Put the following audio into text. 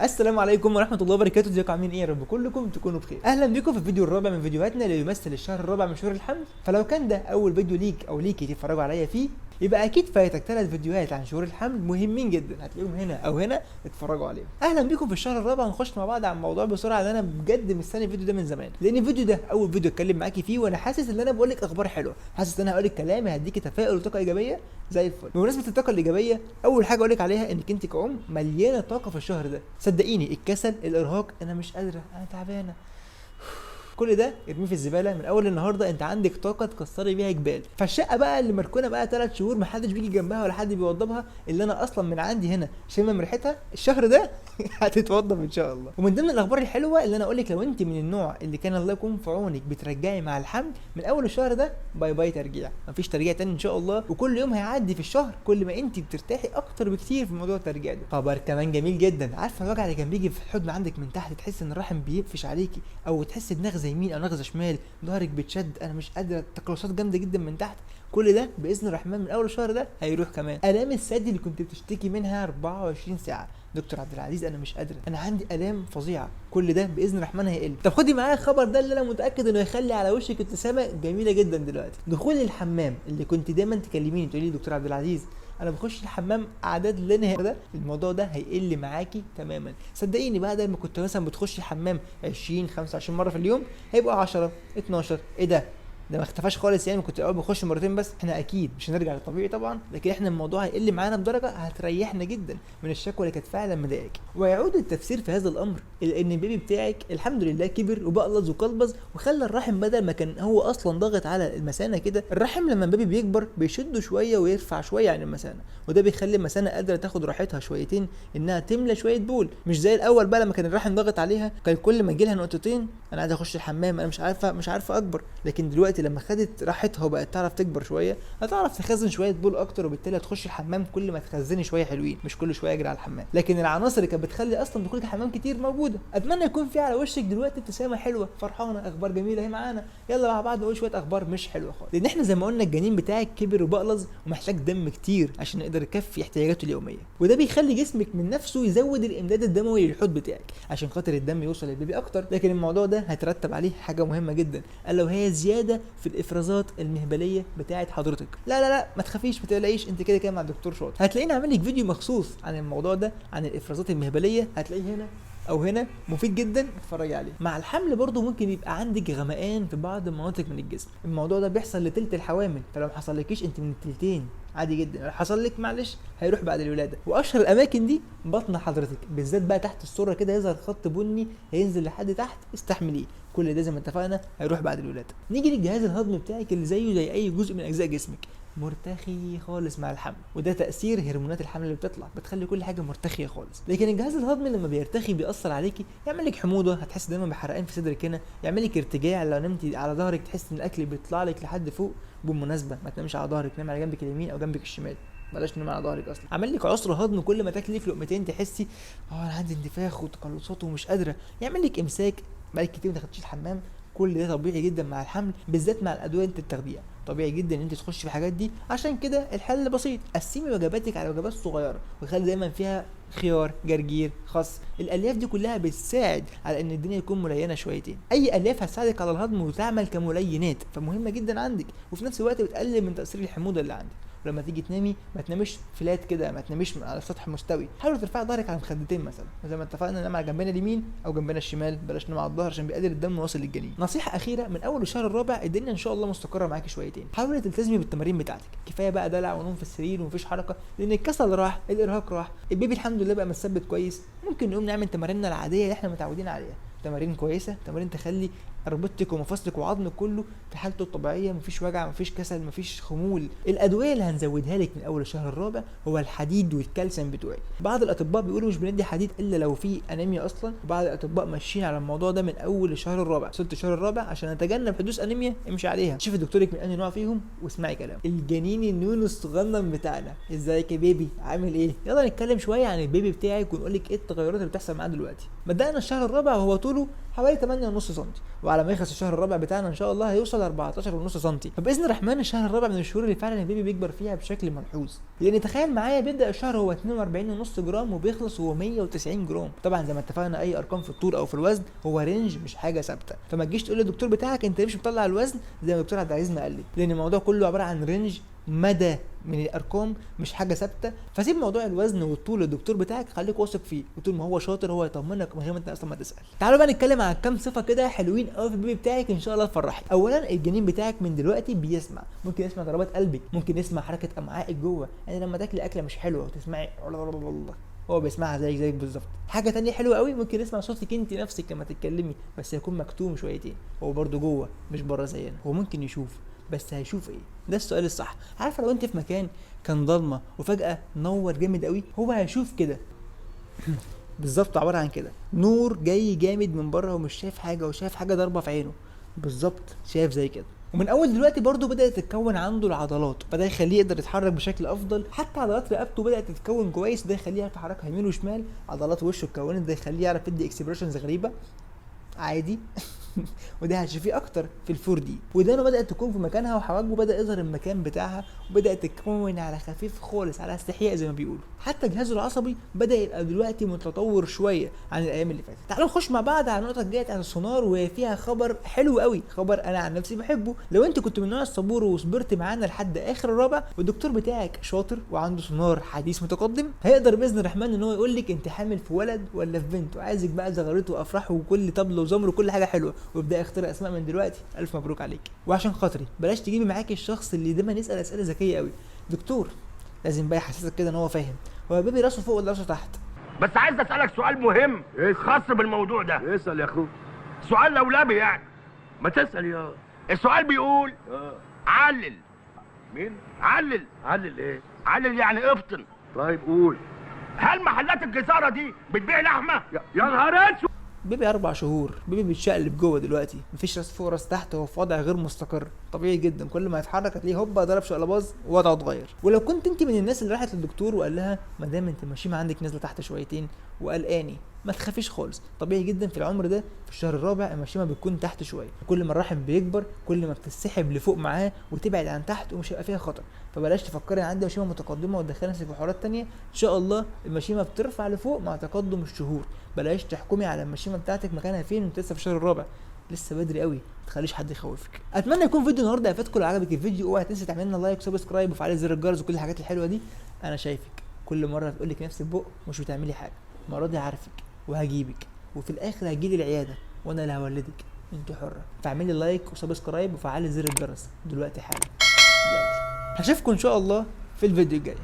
السلام عليكم ورحمه الله وبركاته. ازيكم عاملين ايه؟ يا رب كلكم تكونوا بخير. اهلا بكم في الفيديو الرابع من فيديوهاتنا اللي يمثل الشهر الرابع من شهور الحمل. فلو كان ده اول فيديو ليك او ليكي تتفرجوا عليا فيه، يبقى اكيد فايتك 3 فيديوهات عن شهور الحمل مهمين جدا، هتلاقيهم هنا او هنا اتفرجوا عليهم. اهلا بكم في الشهر الرابع. هنخش مع بعض على الموضوع بسرعه، لان انا بجد مستني الفيديو ده من زمان، لان الفيديو ده اول فيديو اتكلم معاكي فيه، وانا حاسس ان انا بقول لك اخبار حلوه، حاسس ان انا هقول لك كلام هيديكي تفاؤل وطاقه ايجابيه زي الفل. بمناسبه الطاقه الايجابيه، اول حاجه اقول لك عليها انك انت كأم مليانه طاقه في الشهر ده. صدقيني، الكسل، الارهاق، انا مش قادره، انا تعبانه، كل ده ارميه في الزباله. من اول النهارده انت عندك طاقه تكسري بيها جبال. فالشقه بقى اللي مركونه بقى 3 شهور محدش بيجي جنبها ولا حد بيوضبها، اللي انا اصلا من عندي هنا شامم ريحتها، الشهر ده هتتوضب ان شاء الله. ومن ضمن الاخبار الحلوه اللي انا اقول لك، لو انت من النوع اللي كان الله يكون في عونك بترجعي مع الحمل، من اول الشهر ده باي باي ترجيع، مفيش ترجيع تاني ان شاء الله. وكل يوم هيعدي في الشهر كل ما انت بترتاحي اكتر بكتير في موضوع الترجيع ده. خبر كمان جميل جدا، عارفه الوجع اللي كان بيجي في الحضن عندك من تحت، تحس ان الرحم بيقفش عليكي، او تحس بنغزه يمين او نغزه شمال، ظهرك بيتشد، انا مش قادره، تقلصات جامده جدا من تحت، كل ده باذن الرحمن من اول الشهر ده هيروح. كمان الام الثدي اللي كنت بتشتكي منها 24 ساعه، دكتور عبد العزيز انا مش قادره، انا عندي الام فظيعه، كل ده باذن الرحمن هيقل. طب خدي معايا الخبر ده اللي انا متاكد انه هيخلي على وشك ابتسامه جميله جدا دلوقتي. دخول الحمام اللي كنت دايما تكلميني تقولي لي دكتور عبد العزيز انا بخش الحمام اعداد لا نهائيه، ده الموضوع ده هيقل معاكي تماما. صدقيني بقى، ده لما كنت مثلا بتخشي الحمام 20 25 مره في اليوم، هيبقى 10 12. ايه ده ما اختفاش خالص يعني. كنت الاول بخش مرتين بس. احنا اكيد مش هنرجع للطبيعي طبعا، لكن احنا الموضوع هيقل معانا بدرجه هتريحنا جدا من الشكوى اللي كانت فعلا مضايقاكي. ويعود التفسير في هذا الامر الى ان البيبي بتاعك الحمد لله كبر وبقلظ وقلبظ، وخلى الرحم بدل ما كان هو اصلا ضاغط على المثانه كده، الرحم لما البيبي بيكبر بيشده شويه ويرفع شويه عن المثانه، وده بيخلي المثانه قادره تاخد راحتها شويتين، انها تملى شويه بول. مش زي الاول بقى لما كان الرحم ضاغط عليها، كان كل ما يجي لها نقطتين انا عايز اخش الحمام، انا مش عارفه اكبر. لكن دلوقتي لما خدت راحتها وبقت تعرف تكبر شويه، هتعرف تخزن شويه بول اكتر، وبالتالي هتخش الحمام كل ما تخزني شويه حلوين، مش كل شويه اجري على الحمام. لكن العناصر اللي كانت بتخلي اصلا دخولك الحمام كتير موجوده. اتمنى يكون في على وشك دلوقتي ابتسامه حلوه فرحانه، اخبار جميله اهي معانا. يلا مع بعض نقول شويه اخبار مش حلوه خالص، لان احنا زي ما قلنا الجنين بتاعك كبر وبقلظ ومحتاج دم كتير عشان يقدر يكفي احتياجاته اليوميه، وده بيخلي جسمك من نفسه يزود الامداد الدموي للحوض بتاعك عشان خاطر الدم يوصل للبيبي اكتر. لكن الموضوع ده هيترتب عليه حاجه مهمه جدا، الا وهي زياده في الافرازات المهبليه بتاعه حضرتك. لا ما تخافيش، ما تقلقيش، انت كده مع الدكتور شاطر. هتلاقيني عامل لك فيديو مخصوص عن الموضوع ده، عن الافرازات المهبليه، هتلاقيه هنا او هنا، مفيد جدا، اتفرجي عليه. مع الحمل برضو ممكن يبقى عندك غمقان في بعض المناطق من الجسم، الموضوع ده بيحصل لتلت الحوامل، فلو ما حصلكيش انت من التلتين عادي جدا، لو حصل لك معلش هيروح بعد الولاده. واشهر الاماكن دي بطن حضرتك بالذات بقى، تحت السره كده يظهر خط بني هينزل لحد تحت، استحمليه، كل ده زي ما اتفقنا هيروح بعد الولاده. نيجي للجهاز الهضمي بتاعك اللي زيه زي اي جزء من اجزاء جسمك، مرتخي خالص مع الحمل، وده تاثير هرمونات الحمل اللي بتطلع بتخلي كل حاجه مرتخيه خالص. لكن الجهاز الهضمي لما بيرتخي بيأثر عليكي، يعمل لك حموضه، هتحس دايما بحرقان في صدرك هنا، يعمل لك ارتجاع، لو نمتي على ظهرك تحس ان الاكل بيطلع لك لحد فوق. بالمناسبه ما تنامش على ظهرك، نام على جنبك اليمين او جنبك الشمال، بلاش تنام على ظهرك اصلا. عمل لك عسر هضم، كل ما تاكلي في لقمتين تحسي انا عندي انتفاخ وتقلصات ومش قادره، يعمل لك امساك، بقالك كتير ما دخلتيش الحمام. كل ده طبيعي جدا مع الحمل، بالذات مع الادويه اللي انت بتاخديها، طبيعي جدا ان انت تخش في الحاجات دي. عشان كده الحل بسيط، قسمي وجباتك على وجبات صغيره، وخلي دايما فيها خيار، جرجير، خس. الالياف دي كلها بتساعد على ان الدنيا تكون ملينه شويتين، اي الياف هتساعدك على الهضم وتعمل كملينات، فمهمه جدا عندك، وفي نفس الوقت بتقلل من تاثير الحموضه اللي عندك. ولما تيجي تنامي ما تناميش فلات كده، ما تناميش على سطح مستوي، حاول ترفعي ظهرك على مخدتين مثلا، زي ما اتفقنا ننام على جنبنا اليمين او جنبنا الشمال، بلاش ننام على الظهر عشان بيقلل الدم واصل للجنين. نصيحه اخيره، من اول الشهر الرابع الدنيا ان شاء الله مستقره معاكي شويتين، حاولي تلتزمي بالتمارين بتاعتك، كفايه بقى دلع ونوم في السرير ومفيش حركه، لان الكسل راح، الارهاق راح، البيبي الحمد لله بقى متثبت كويس، ممكن نقوم نعمل تماريننا العاديه اللي احنا متعودين عليها، تمارين كويسه، تمارين تخلي ربطتك ومفاصلك وعظمك كله في حالته الطبيعيه، مفيش وجع، مفيش كسل، مفيش خمول. الادويه اللي هنزودها لك من اول الشهر الرابع هو الحديد والكالسيوم بتوعك. بعض الاطباء بيقولوا مش بندي حديد الا لو في انيميا اصلا، وبعض الاطباء ماشيين على الموضوع ده من اول الشهر الرابع. وصلت الشهر الرابع عشان نتجنب حدوث انيميا امشي عليها، شوفي دكتورك من انهي نوع فيهم واسمعي كلامه. الجنين النونو الصغنن بتاعنا، ازيك يا بيبي، عامل ايه؟ يلا نتكلم شويه عن البيبي بتاعك ونقول لك ايه التغيرات اللي بتحصل معاه دلوقتي. بدانا الشهر الرابع وهو طوله طوله حوالي 8.5 سم، وعلى ما يخلص الشهر الرابع بتاعنا ان شاء الله هيوصل 14.5 سم. فباذن الرحمن الشهر الرابع من الشهور اللي فعلا البيبي بيكبر فيها بشكل ملحوظ، لان تخيل معايا بيبدا الشهر هو 42.5 جرام وبيخلص هو 190 جرام. طبعا زي ما اتفقنا اي ارقام في الطول او في الوزن هو رينج مش حاجه ثابته، فما تجيش تقول للدكتور بتاعك انت مش مطلع الوزن زي ما الدكتور عبد العزيز ما قال لي، لان الموضوع كله عباره عن رينج مدى من الارقام مش حاجه ثابته. فسيب موضوع الوزن والطول للدكتور بتاعك، خليك واثق فيه، وطول ما هو شاطر هو يطمنك من غير ما انت اصلا ما تسال. تعالوا بقى نتكلم عن كام صفه كده حلوين قوي في البيبي بتاعك ان شاء الله تفرحك. اولا الجنين بتاعك من دلوقتي بيسمع، ممكن يسمع ضربات قلبك، ممكن يسمع حركه امعائك جوه، يعني لما تاكلي اكله مش حلوه وتسمعي هو بيسمعها زيك بالظبط. حاجه تانية حلوه قوي، ممكن يسمع صوتك انت نفسك لما تتكلمي، بس يكون مكتوم شويتين، هو برده جوه مش بره زينا. هو ممكن يشوف، بس هيشوف ايه؟ ده السؤال الصح. عارفه لو انت في مكان كان ضلمه وفجاه نور جامد قوي، هو هيشوف كده بالظبط، عباره عن كده، نور جاي جامد من بره ومش شايف حاجه وشايف حاجه ضاربه في عينه بالظبط، شايف زي كده. ومن اول دلوقتي برضو بدات تتكون عنده العضلات، بدا يخليه يقدر يتحرك بشكل افضل، حتى عضلات رقبته بدات تتكون كويس، ده يخليه يعرف يحركها يمين وشمال. عضلات وشه اتكونت، ده يخليه يعرف يدي اكسبريشنز غريبه عادي وده هتشوفيه اكتر في الفور دي. ودانه بدات تكون في مكانها، وحواجبه بدا يظهر المكان بتاعها، وبدات تتكون على خفيف خالص، على استحياء زي ما بيقولوا. حتى جهازه العصبي بدا يبقى دلوقتي متطور شويه عن الايام اللي فاتت. تعالوا نخش مع بعض على النقطه الجايه بتاعت السونار، وفيها خبر حلو قوي، خبر انا عن نفسي بحبه. لو انت كنت من النوع الصبور وصبرت معانا لحد اخر الرابع، والدكتور بتاعك شاطر وعنده سونار حديث متقدم، هيقدر باذن الرحمن ان هو يقول لك انت حامل في ولد ولا في بنت، وعايزك بقى زغرته وافراح وكل طبل وزمر وكل حاجه حلوه، وابدا اختار اسماء من دلوقتي. الف مبروك عليك. وعشان خاطري بلاش تجيبي معاكي الشخص اللي دايما يسال اسئله ذكيه قوي. دكتور لازم بقى يحسسك كده ان هو فاهم، هو بيبي راسه فوق ولا راسه تحت؟ بس عايز اسالك سؤال مهم خاص بالموضوع ده. اسال يا اخوك. سؤال لولبي يعني. ما تسال يا. السؤال بيقول علل. مين؟ علل. علل ايه؟ علل يعني افطن. طيب قول. هل محلات الجزاره دي بتبيع لحمه؟ يا نهار اسود. بيبي 4 شهور، بيبي بيتشقلب جوه دلوقتي، مفيش راس فوق راس تحت، هو في وضع غير مستقر طبيعي جدا، كل ما يتحرك هتلاقيه هوبا ضرب شقلباز ووضعه اتغير. ولو كنت انت من الناس اللي راحت للدكتور وقال لها ما دام انت المشيمه عندك نازله تحت شويتين وقلقاني، ما تخافيش خالص، طبيعي جدا في العمر ده في الشهر الرابع المشيمه بتكون تحت شويه، كل ما الرحم بيكبر كل ما بتسحب لفوق معاه وتبعد عن تحت ومش هيبقى فيها خطر. فبلاش تفكري عندي مشيمه متقدمه وتدخلي نفسك في حوارات تانية، ان شاء الله المشيمه بترفع لفوق مع تقدم الشهور. بلاش تحكمي على المشيمه بتاعتك مكانها فين وانت لسه في الشهر الرابع، لسه بدري قوي، ما تخليش حد يخوفك. اتمنى يكون فيديو النهارده افادكم. لو عجبك الفيديو اوعى تنسى تعمل لنا لايك وسبسكرايب وفعل زر الجرس وكل الحاجات الحلوه دي. انا شايفك كل مره بتقول لك نفس البق مش بتعملي حاجه، المره دي عارفك وهجيبك، وفي الاخر هتجيلي العياده وانا اللي هولدك، انت حره. فاعملي لايك وسبسكرايب وفعل زر الجرس دلوقتي حالا. يلا هشوفكم ان شاء الله في الفيديو الجاي.